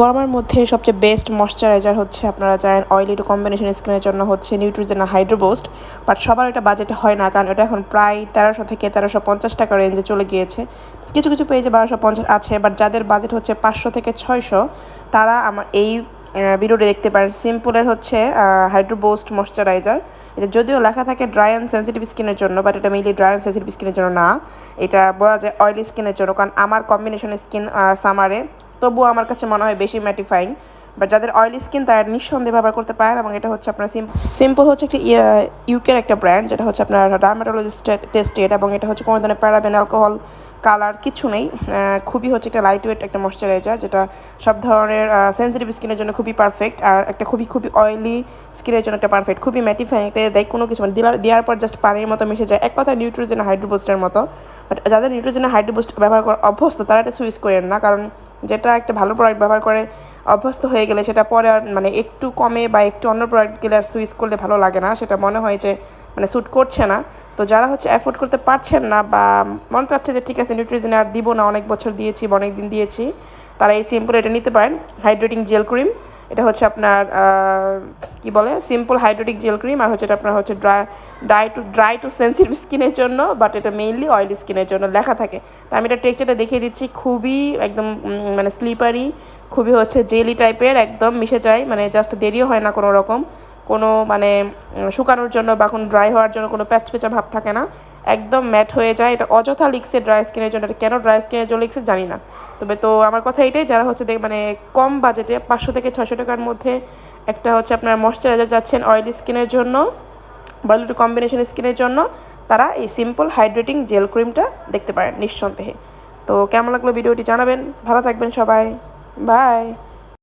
গরমের মধ্যে সবচেয়ে বেস্ট ময়শ্চারাইজার হচ্ছে আপনারা জানেন অয়েলি টু কম্বিনেশন স্কিনের জন্য হচ্ছে নিউট্রিজেনা হাইড্রো বুস্ট। বাট সবার এটা বাজেট হয় না, কারণ এটা এখন প্রায় 1300 থেকে 1350 টাকা রেঞ্জে চলে গিয়েছে। কিছু কিছু পেজে 1250 আছে, বাট যাদের বাজেট হচ্ছে 500 থেকে 600 তারা আমার এই ভিডিওটি দেখতে পারেন। সিম্পলের হচ্ছে হাইড্রো বুস্ট ময়শ্চারাইজার। এটা যদিও লেখা থাকে ড্রাই অ্যান্ড সেন্সিটিভ স্কিনের জন্য, বাট এটা মেইনলি ড্রাই অ্যান্ড সেন্সিটিভ স্কিনের জন্য না, এটা বলা যায় অয়েলি স্কিনের জন্য। কারণ আমার কম্বিনেশন স্কিন সামারে, তবুও আমার কাছে মনে হয় বেশি ম্যাটিফাইং। বাট যাদের অয়েলি স্কিন তারা নিঃসন্দেহে ব্যবহার করতে পারেন। এবং এটা হচ্ছে আপনার সিম্পল হচ্ছে একটা ইউকের একটা ব্র্যান্ড, যেটা হচ্ছে আপনার ডার্মাটোলজিস্ট টেস্টেড, এবং এটা হচ্ছে কোনো ধরনের প্যারাবেন অ্যালকোহল কালার কিছু নেই। খুবই হচ্ছে একটা লাইট ওয়েট একটা ময়শ্চারাইজার, যেটা সব ধরনের সেন্সিটিভ স্কিনের জন্য খুবই পারফেক্ট, আর একটা খুবই খুবই অয়েলি স্কিনের জন্য একটা পারফেক্ট, খুবই ম্যাটিফাইং। এটা দেয় কোনো কিছু মানে দেওয়ার পর জাস্ট পানির মতো মিশে যায়, এক কথায় নিউট্রিজেনা হাইড্রো বুস্টের মতো। বাট যাদের নিউট্রিজেনা হাইড্রো বুস্ট ব্যবহার করা অভ্যস্ত তারা এটা সুইচ করেন না, কারণ যেটা একটা ভালো প্রোডাক্ট ব্যবহার করে অভ্যস্ত হয়ে গেলে সেটা পরে আর মানে একটু কমে বা একটু অন্য প্রোডাক্ট গেলে আর সুইচ করলে ভালো লাগে না, সেটা মনে হয় যে মানে স্যুট করছে না। তো যারা হচ্ছে অ্যাফোর্ড করতে পারছেন না বা মনে চাচ্ছে যে ঠিক আছে নিউট্রিজেনা আর দিব না, অনেক বছর দিয়েছি বা অনেক দিন দিয়েছি, তারা এই সিম্পল এটা নিতে পারেন। হাইড্রেটিং জেল ক্রিম, এটা হচ্ছে আপনার কি বলে সিম্পল হাইড্রেটিক জেল ক্রিম, আর হচ্ছে এটা আপনার হচ্ছে ড্রাই টু সেন্সিটিভ স্কিনের জন্য, বাট এটা মেইনলি অয়েলি স্কিনের জন্য লেখা থাকে। তো আমি এটা টেক্সচারটা দেখিয়ে দিচ্ছি, খুবই একদম মানে স্লিপারি, খুবই হচ্ছে জেলি টাইপের, একদম মিশে যায়, মানে জাস্ট দেরিও হয় না কোনো রকম, কোনো মানে শুকানোর জন্য বা কোনো ড্রাই হওয়ার জন্য কোনো প্যাচপেচা ভাব থাকে না, একদম ম্যাট হয়ে যায়। এটা অযথা লিখছে ড্রাই স্কিনের জন্য, এটা কেন ড্রাই স্কিনের জন্য লিখছে জানি না। তো আমার কথা এটাই, যারা হচ্ছে মানে কম বাজেটে 500 থেকে 600 টাকার মধ্যে একটা হচ্ছে আপনার ময়শ্চারাইজার যাচ্ছেন অয়েলি স্কিনের জন্য বা একটু কম্বিনেশন স্কিনের জন্য, তারা এই সিম্পল হাইড্রেটিং জেল ক্রিমটা দেখতে পারেন নিঃসন্দেহে। তো কেমন লাগলো ভিডিওটি জানাবেন, ভালো থাকবেন সবাই, বাই।